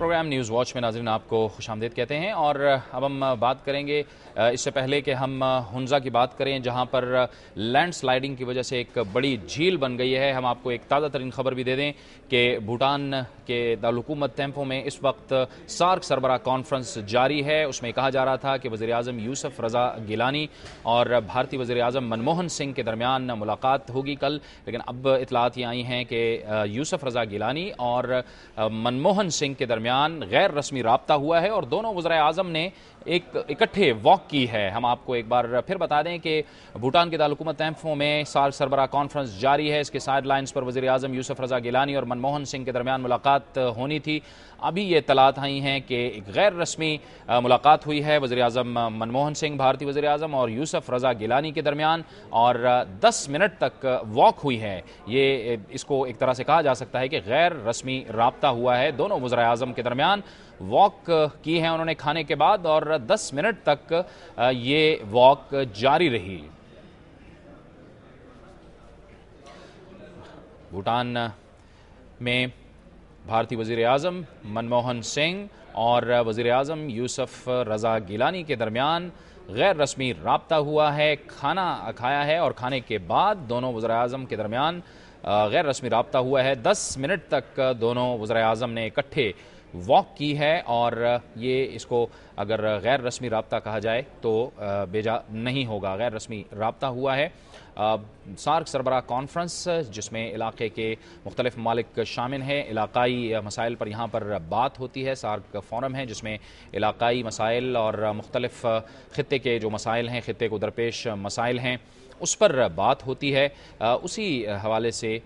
Programme news watch میں ناظرین آپ کو خوش آمدید کہتے ہیں، اور اب ہم بات کریں گے اس سے پہلے کہ ہم ہنزا کی بات کریں، جہاں پر لینڈ سلائیڈنگ کی وجہ سے ایک بڑی جھیل بن گئی ہے۔ ہم آپ کو ایک تازہ ترین خبر بھی دے دیں کہ بھوٹان کے دارالحکومت تھمپو میں اس وقت سارک سربراہ کانفرنس جاری ہے۔ اس میں کہا جا رہا تھا کہ وزیر اعظم یوسف رضا گیلانی اور بھارتی وزیر اعظم منموہن سنگھ کے درمیان ملاقات ہوگی کل، لیکن اب اطلاعات یہ آئی ہیں کہ یوسف رضا گیلانی اور منموہن سنگھ کے درمیان غیر رسمی رابطہ ہوا ہے اور دونوں وزرائے اعظم نے ایک اکٹھے واک کی ہے۔ ہم آپ کو ایک بار پھر بتا دیں کہ بھوٹان کے دارالحکومت تھمپو میں سارک سربراہ کانفرنس جاری ہے۔ اس کے سائیڈ لائنز پر وزیر اعظم یوسف رضا گیلانی اور منموہن سنگھ کے درمیان ملاقات ہونی تھی۔ ابھی یہ اطلاعات آئی ہیں کہ ایک غیر رسمی ملاقات ہوئی ہے وزیر اعظم منموہن سنگھ بھارتی وزیر اعظم اور یوسف رضا گیلانی کے درمیان، اور 10 منٹ تک واک ہوئی ہے۔ یہ اس کو ایک طرح سے کہا جا سکتا ہے کہ غیر رسمی رابطہ ہوا ہے دونوں وزرائے اعظم کے درمیان۔ واک کی ہے انہوں نے کھانے کے بعد، اور 10 منٹ تک یہ واک جاری رہی۔ بھوٹان میں بھارتی وزیر اعظم منموہن سنگھ اور وزیر اعظم یوسف رضا گیلانی کے درمیان غیر رسمی رابطہ ہوا ہے، کھانا کھایا ہے، اور کھانے کے بعد دونوں وزرائے اعظم کے درمیان غیر رسمی رابطہ ہوا ہے۔ 10 منٹ تک دونوں وزرائے اعظم نے اکٹھے واک کی ہے، اور یہ اس کو اگر غیر رسمی رابطہ کہا جائے تو بیجا نہیں ہوگا، غیر رسمی رابطہ ہوا ہے۔ سارک سربراہ کانفرنس جس میں علاقے کے مختلف ممالک شامل ہیں، علاقائی مسائل پر یہاں پر بات ہوتی ہے۔ سارک فورم ہے جس میں علاقائی مسائل اور مختلف خطے کے جو مسائل ہیں، خطے کو درپیش مسائل ہیں، اس پر بات ہوتی ہے۔ اسی حوالے سے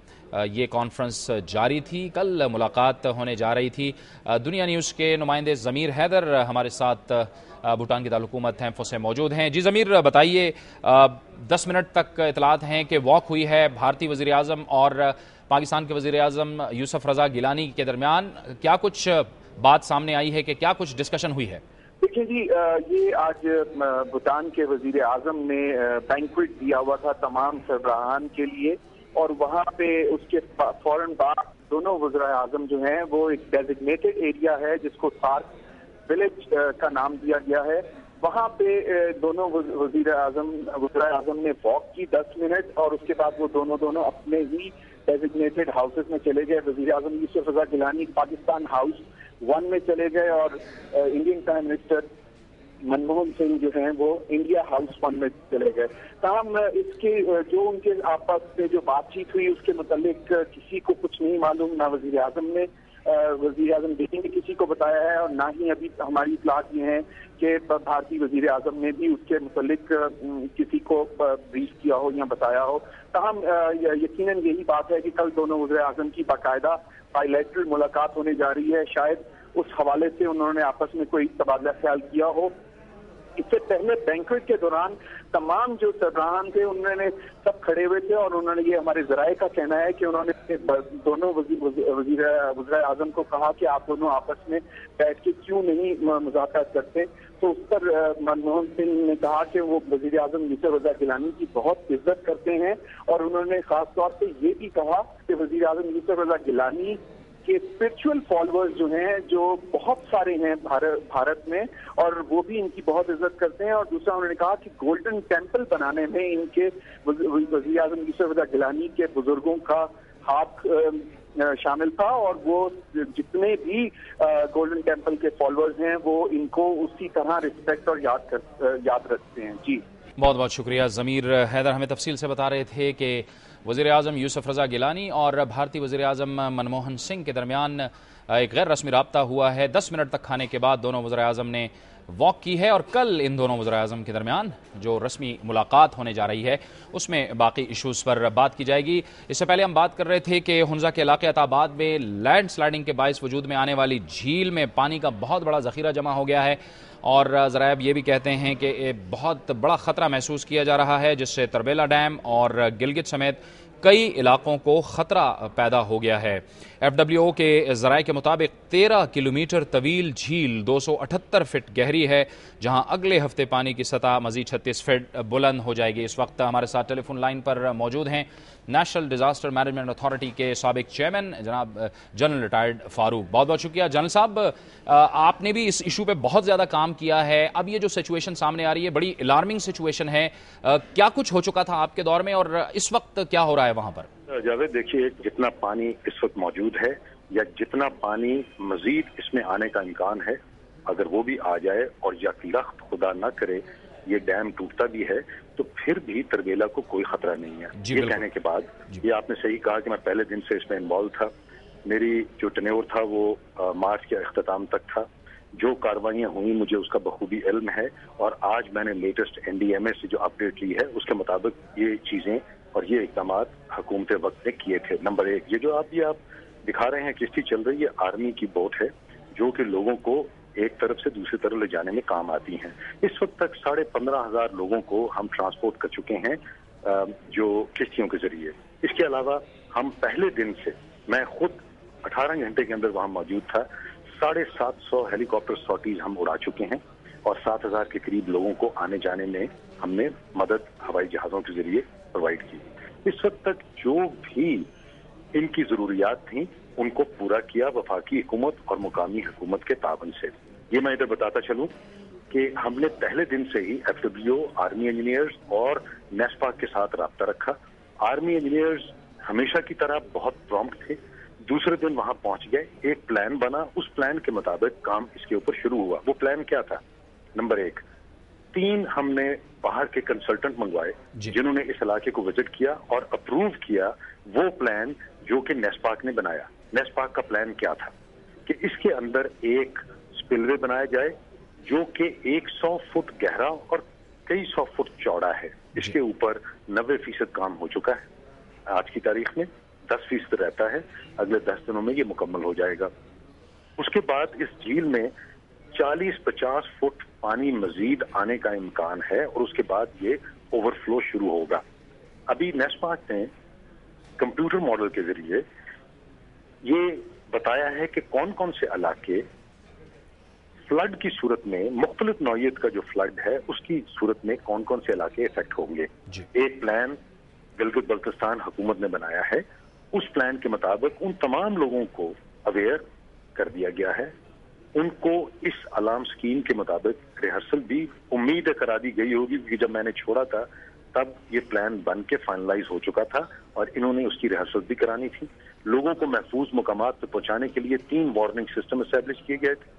یہ کانفرنس جاری تھی، کل ملاقات ہونے جا رہی تھی۔ دنیا نیوز کے نمائندے ضمیر حیدر ہمارے ساتھ بھوٹان کی دارالحکومت تھمپو سے موجود ہیں۔ جی ضمیر، بتائیے، 10 منٹ تک اطلاعات ہیں کہ واک ہوئی ہے بھارتی وزیر اعظم اور پاکستان کے وزیر اعظم یوسف رضا گیلانی کے درمیان، کیا کچھ بات سامنے آئی ہے کہ کیا کچھ ڈسکشن ہوئی ہے؟ دیکھیں جی، یہ آج بھوٹان کے وزیر اعظم نے بینکویٹ دیا ہوا تھا تمام سربراہان کے لیے، اور وہاں پہ اس کے فوراً بعد دونوں وزرائے اعظم جو ہیں وہ ایک ڈیزگنیٹڈ ایریا ہے جس کو سارک ولیج کا نام دیا گیا ہے، وہاں پہ دونوں وزرائے اعظم نے واک کی 10 منٹ، اور اس کے بعد وہ دونوں اپنے ہی ڈیزگنیٹڈ ہاؤسز میں چلے گئے۔ وزیر اعظم یوسف رضا گیلانی پاکستان ہاؤس 1 میں چلے گئے، اور Indian prime minister Manmohan Singh جو ہیں وہ انڈیا ہاؤس 1 میں چلے گئے۔ تاہم اس کے جو ان کے آپس میں جو بات چیت ہوئی اس کے متعلق کسی کو کچھ نہیں معلوم، نہ وزیر اعظم نے دہلی نے کسی کو بتایا ہے، اور نہ ہی ابھی ہماری اطلاعات یہ ہیں کہ بھارتی وزیر اعظم نے بھی اس کے متعلق کسی کو بریف کیا ہو یا بتایا ہو۔ تاہم یقیناً یہی بات ہے کہ کل دونوں وزیر اعظم کی باقاعدہ بائی لیٹرل ملاقات ہونے جا رہی ہے، شاید اس حوالے سے انہوں نے آپس میں کوئی تبادلہ خیال کیا ہو۔ اس سے پہلے بینکویٹ کے دوران تمام جو سربراہان تھے انہوں نے سب کھڑے ہوئے تھے، اور انہوں نے یہ ہمارے ذرائع کا کہنا ہے کہ انہوں نے دونوں وزرائے اعظم کو کہا کہ آپ دونوں آپس میں بیٹھ کے کیوں نہیں مذاکرات کرتے، تو اس پر منموہن سنگھ نے کہا کہ وہ وزیر اعظم یوسف رضا گیلانی کی بہت عزت کرتے ہیں، اور انہوں نے خاص طور پہ یہ بھی کہا کہ وزیر اعظم یوسف رضا گیلانی کہ اسپرچل فالوورز جو ہیں جو بہت سارے ہیں بھارت میں، اور وہ بھی ان کی بہت عزت کرتے ہیں۔ اور دوسرا انہوں نے کہا کہ گولڈن ٹیمپل بنانے میں ان کے وزیر اعظم یوسف رضا گیلانی کے بزرگوں کا ہاتھ شامل تھا، اور وہ جتنے بھی گولڈن ٹیمپل کے فالوورز ہیں وہ ان کو اسی طرح رسپیکٹ اور یاد رکھتے ہیں۔ جی بہت بہت شکریہ ضمیر حیدر، ہمیں تفصیل سے بتا رہے تھے کہ وزیر اعظم یوسف رضا گیلانی اور بھارتی وزیر اعظم منموہن سنگھ کے درمیان ایک غیر رسمی رابطہ ہوا ہے۔ 10 منٹ تک کھانے کے بعد دونوں وزرائے اعظم نے واک کی ہے، اور کل ان دونوں وزرائے اعظم کے درمیان جو رسمی ملاقات ہونے جا رہی ہے اس میں باقی ایشوز پر بات کی جائے گی۔ اس سے پہلے ہم بات کر رہے تھے کہ ہنزا کے علاقے عطا آباد میں لینڈ سلائیڈنگ کے باعث وجود میں آنے والی جھیل میں پانی کا بہت بڑا ذخیرہ جمع ہو گیا ہے، اور ذرائع یہ بھی کہتے ہیں کہ بہت بڑا خطرہ محسوس کیا جا رہا ہے، جس سے تربیلا ڈیم اور گلگت سمیت کئی علاقوں کو خطرہ پیدا ہو گیا ہے۔ FWO کے ذرائع کے مطابق 13 کلومیٹر طویل جھیل 278 فٹ گہری ہے، جہاں اگلے ہفتے پانی کی سطح مزید 36 فٹ بلند ہو جائے گی۔ اس وقت ہمارے ساتھ ٹیلی فون لائن پر موجود ہیں نیشنل ڈیزاسٹر مینجمنٹ اتھارٹی کے سابق چیئرمین جناب جنرل ریٹائرڈ فاروق۔ بہت بہت شکریہ جنرل صاحب، آپ نے بھی اس ایشو پہ بہت زیادہ کام کیا ہے۔ اب یہ جو سچویشن سامنے آ رہی ہے بڑی الارمنگ سچویشن ہے، کیا کچھ ہو چکا تھا آپ کے دور میں اور اس وقت کیا ہو رہا ہے وہاں پر؟ جاوید دیکھیے، جتنا پانی اس وقت موجود ہے یا جتنا پانی مزید اس میں آنے کا امکان ہے، اگر وہ بھی آ جائے اور یک لخت خدا نہ کرے یہ ڈیم ٹوٹتا بھی ہے تو پھر بھی تربیلا کو کوئی خطرہ نہیں ہے۔ یہ کہنے کے بعد یہ آپ نے صحیح کہا کہ میں پہلے دن سے اس میں انوالو تھا، میری جو ٹینیور تھا وہ مارچ کے اختتام تک تھا، جو کاروائیاں ہوئیں مجھے اس کا بخوبی علم ہے، اور آج میں نے لیٹسٹ NDMA سے جو اپڈیٹ لی ہے اس کے مطابق یہ چیزیں اور یہ اقدامات حکومت وقت نے کیے تھے۔ نمبر 1، یہ جو آپ دکھا رہے ہیں کشتی چل رہی ہے، آرمی کی بوٹ ہے جو کہ لوگوں کو ایک طرف سے دوسری طرف لے جانے میں کام آتی ہیں۔ اس وقت تک 15,500 لوگوں کو ہم ٹرانسپورٹ کر چکے ہیں جو کشتیوں کے ذریعے۔ اس کے علاوہ ہم پہلے دن سے، میں خود 18 گھنٹے کے اندر وہاں موجود تھا، 750 ہیلی کاپٹر سارٹیز ہم اڑا چکے ہیں اور 7,000 کے قریب لوگوں کو آنے جانے میں ہم نے مدد ہوائی جہازوں کے ذریعے پرووائڈ کی۔ اس وقت تک جو بھی ان کی ضروریات تھیں ان کو پورا کیا وفاقی حکومت اور مقامی حکومت کے تعاون سے۔ یہ میں ادھر بتاتا چلوں کہ ہم نے پہلے دن سے ہی FWO، آرمی انجینئرز اور نیسپاک کے ساتھ رابطہ رکھا۔ آرمی انجینئرز ہمیشہ کی طرح بہت پرومپٹ تھے، دوسرے دن وہاں پہنچ گئے، ایک پلان بنا، اس پلان کے مطابق کام اس کے اوپر شروع ہوا۔ وہ پلان کیا تھا؟ نمبر 1، 3 ہم نے باہر کے کنسلٹنٹ منگوائے جنہوں نے اس علاقے کو وزٹ کیا اور اپروو کیا وہ پلان جو کہ نیسپاک نے بنایا۔ نیسپاک کا پلان کیا تھا کہ اس کے اندر ایک سپل وے بنایا جائے جو کہ 100 فٹ گہرا اور کئی 100 فٹ چوڑا ہے۔ اس کے اوپر 90% کام ہو چکا ہے آج کی تاریخ میں، 10% رہتا ہے، اگلے 10 دنوں میں یہ مکمل ہو جائے گا۔ اس کے بعد اس جھیل میں 40-50 فٹ پانی مزید آنے کا امکان ہے اور اس کے بعد یہ اوور فلو شروع ہوگا۔ ابھی نیسپاک نے کمپیوٹر ماڈل کے ذریعے یہ بتایا ہے کہ کون کون سے علاقے فلڈ کی صورت میں، مختلف نوعیت کا جو فلڈ ہے اس کی صورت میں کون کون سے علاقے افیکٹ ہوں گے۔ ایک پلان گلگت بلتستان حکومت نے بنایا ہے، اس پلان کے مطابق ان تمام لوگوں کو اویئر کر دیا گیا ہے، ان کو اس الارم سکیم کے مطابق ریہرسل بھی امید کرا دی گئی ہوگی، کیونکہ جب میں نے چھوڑا تھا تب یہ پلان بن کے فائنلائز ہو چکا تھا اور انہوں نے اس کی ریہرسل بھی کرانی تھی۔ لوگوں کو محفوظ مقامات پہ پہنچانے کے لیے 3 وارننگ سسٹم اسٹیبلش کیے گئے تھے،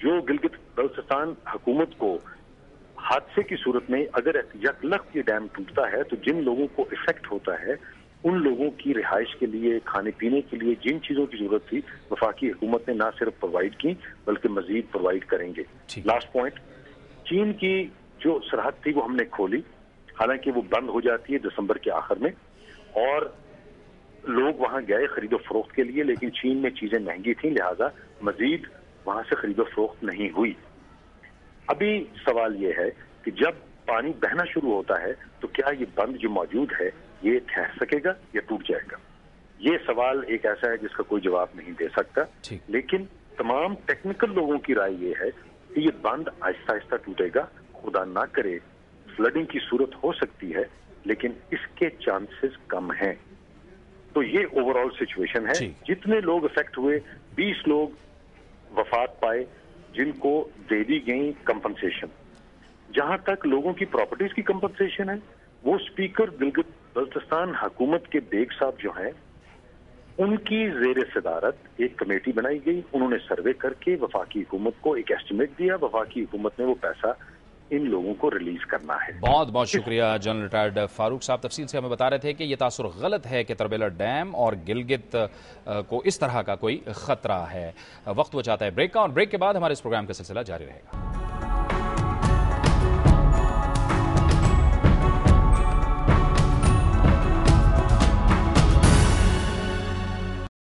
جو گلگت بلتستان حکومت کو حادثے کی صورت میں اگر یک لخت یہ ڈیم ٹوٹتا ہے تو جن لوگوں کو افیکٹ ہوتا ہے ان لوگوں کی رہائش کے لیے، کھانے پینے کے لیے جن چیزوں کی ضرورت تھی وفاقی حکومت نے نہ صرف پرووائڈ کی بلکہ مزید پرووائڈ کریں گے۔ لاسٹ پوائنٹ، چین کی جو سرحد تھی وہ ہم نے کھولی، حالانکہ وہ بند ہو جاتی ہے دسمبر کے آخر میں، اور لوگ وہاں گئے خرید و فروخت کے لیے، لیکن چین میں چیزیں مہنگی تھیں لہٰذا مزید وہاں سے خرید و فروخت نہیں ہوئی۔ ابھی سوال یہ ہے کہ جب پانی بہنا شروع ہوتا ہے تو کیا یہ بند جو موجود ہے یہ ٹھہر سکے گا یا ٹوٹ جائے گا؟ یہ سوال ایک ایسا ہے جس کا کوئی جواب نہیں دے سکتا، لیکن تمام ٹیکنیکل لوگوں کی رائے یہ ہے کہ یہ بند آہستہ آہستہ ٹوٹے گا، خدا نہ کرے فلڈنگ کی صورت ہو سکتی ہے لیکن اس کے چانسز کم ہیں۔ تو یہ اوور آل سچویشن ہے۔ جتنے لوگ افیکٹ ہوئے، 20 لوگ وفات پائے جن کو دے دی گئی کمپنسیشن۔ جہاں تک لوگوں کی پراپرٹیز کی کمپنسیشن ہے، وہ اسپیکر گلگت بلتستان حکومت کے بیگ صاحب جو ہیں ان کی زیر صدارت ایک کمیٹی بنائی گئی، انہوں نے سروے کر کے وفاقی حکومت کو ایک ایسٹیمیٹ دیا، وفاقی حکومت نے وہ پیسہ ان لوگوں کو ریلیز کرنا ہے۔ بہت بہت شکریہ جنرل ریٹائرڈ فاروق صاحب، تفصیل سے ہمیں بتا رہے تھے کہ یہ تاثر غلط ہے کہ تربیلا ڈیم اور گلگت کو اس طرح کا کوئی خطرہ ہے۔ وقت ہو جاتا ہے بریک کا، اور بریک کے بعد ہمارے اس پروگرام کا سلسلہ جاری رہے گا۔